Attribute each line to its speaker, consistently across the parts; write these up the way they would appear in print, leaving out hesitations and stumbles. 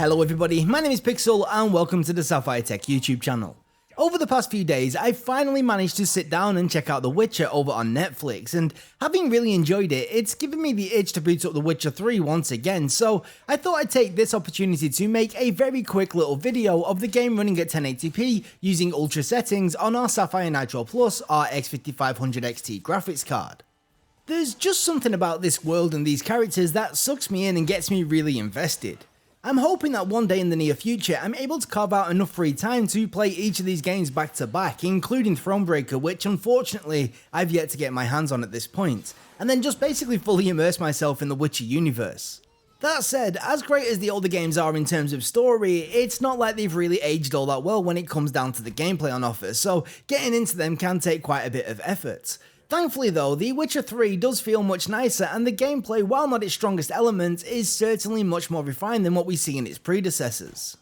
Speaker 1: Hello everybody, my name is Pixel and welcome to the Sapphire Tech YouTube channel. Over the past few days, I finally managed to sit down and check out The Witcher over on Netflix, and having really enjoyed it, it's given me the itch to boot up The Witcher 3 once again, so I thought I'd take this opportunity to make a very quick little video of the game running at 1080p using ultra settings on our SAPPHIRE Nitro RX 5500 XT graphics card. There's just something about this world and these characters that sucks me in and gets me really invested. I'm hoping that one day in the near future I'm able to carve out enough free time to play each of these games back to back, including Thronebreaker, which unfortunately I've yet to get my hands on at this point, and then just basically fully immerse myself in the Witcher universe. That said, as great as the older games are in terms of story, it's not like they've really aged all that well when it comes down to the gameplay on offer, so getting into them can take quite a bit of effort. Thankfully though, The Witcher 3 does feel much nicer, and the gameplay, while not its strongest element, is certainly much more refined than what we see in its predecessors.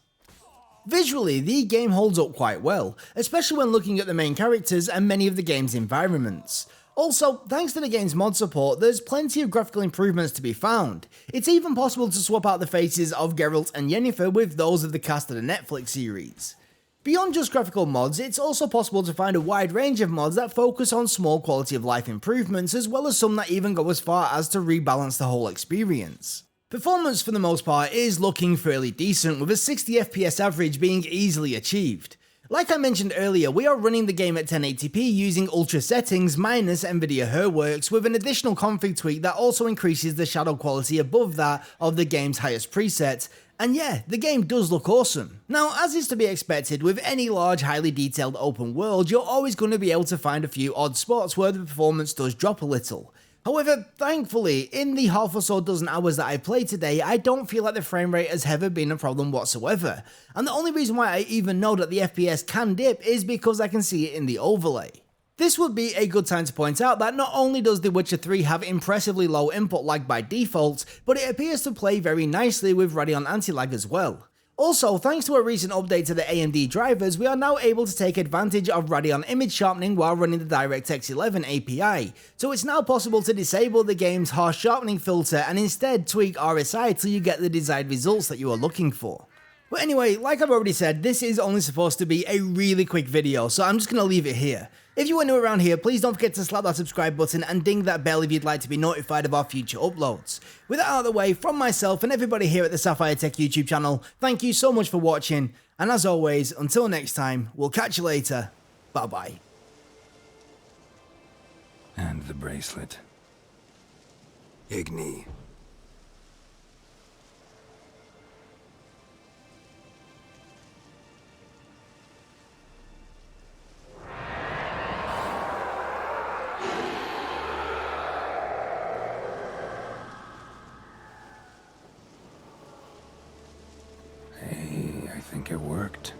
Speaker 1: Visually, the game holds up quite well, especially when looking at the main characters and many of the game's environments. Also, thanks to the game's mod support, there's plenty of graphical improvements to be found. It's even possible to swap out the faces of Geralt and Yennefer with those of the cast of the Netflix series. Beyond just graphical mods, it's also possible to find a wide range of mods that focus on small quality of life improvements, as well as some that even go as far as to rebalance the whole experience. Performance for the most part is looking fairly decent, with a 60 FPS average being easily achieved. Like I mentioned earlier, we are running the game at 1080p using ultra settings minus Nvidia Herworks, with an additional config tweak that also increases the shadow quality above that of the game's highest preset. And yeah, the game does look awesome. Now, as is to be expected with any large, highly detailed open world, you're always going to be able to find a few odd spots where the performance does drop a little. However, thankfully, in the half or so dozen hours that I've played today, I don't feel like the frame rate has ever been a problem whatsoever. And the only reason why I even know that the FPS can dip is because I can see it in the overlay. This would be a good time to point out that not only does The Witcher 3 have impressively low input lag by default, but it appears to play very nicely with Radeon anti-lag as well. Also, thanks to a recent update to the AMD drivers, we are now able to take advantage of Radeon image sharpening while running the DirectX 11 API, so it's now possible to disable the game's harsh sharpening filter and instead tweak RSI till you get the desired results that you are looking for. But anyway, like I've already said, this is only supposed to be a really quick video, so I'm just going to leave it here. If you are new around here, please don't forget to slap that subscribe button and ding that bell if you'd like to be notified of our future uploads. With that out of the way, from myself and everybody here at the Sapphire Tech YouTube channel, thank you so much for watching, and as always, until next time, we'll catch you later. Bye bye.
Speaker 2: And the bracelet. Igni. I think it worked.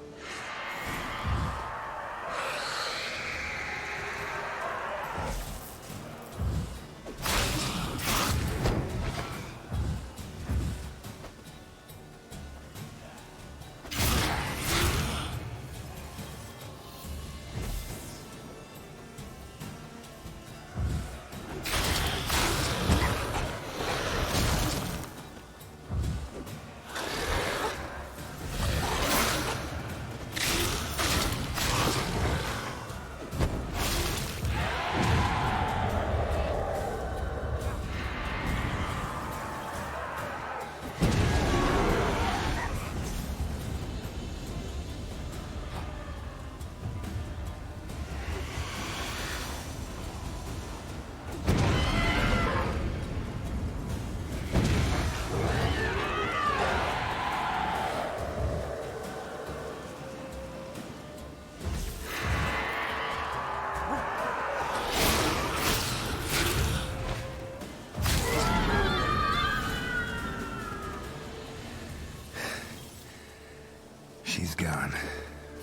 Speaker 2: She's gone.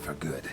Speaker 2: For good.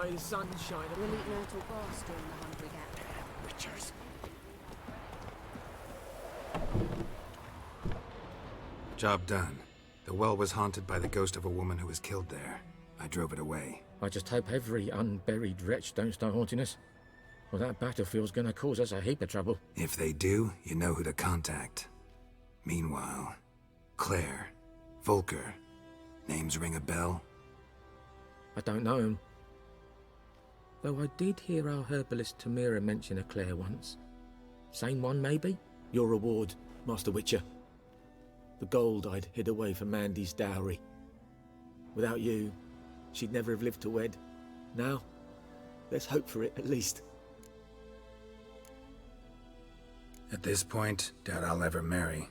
Speaker 3: May the sun shine
Speaker 4: We'll
Speaker 3: upon
Speaker 4: eat myrtle grass during the hunt we get.
Speaker 3: witchers.
Speaker 2: Job done. The well was haunted by the ghost of a woman who was killed there. I drove it away.
Speaker 5: I just hope every unburied wretch don't start haunting us. Well, that battlefield's gonna cause us a heap of trouble.
Speaker 2: If they do, you know who to contact. Meanwhile, Claire, Volker, names ring a bell?
Speaker 5: I don't know him. Though I did hear our herbalist Tamira mention a Claire once. Same one, maybe?
Speaker 3: Your reward, Master Witcher. The gold I'd hid away for Mandy's dowry. Without you, she'd never have lived to wed. Now, let's hope for it at least.
Speaker 2: At this point, doubt I'll ever marry.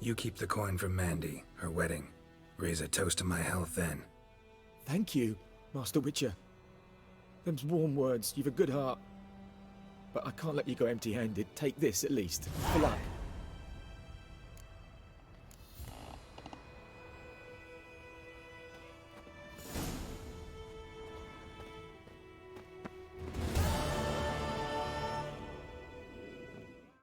Speaker 2: You keep the coin from Mandy, her wedding. Raise a toast to my health then.
Speaker 3: Thank you, Master Witcher. Them's warm words, you've a good heart. But I can't let you go empty-handed. Take this at least. For luck.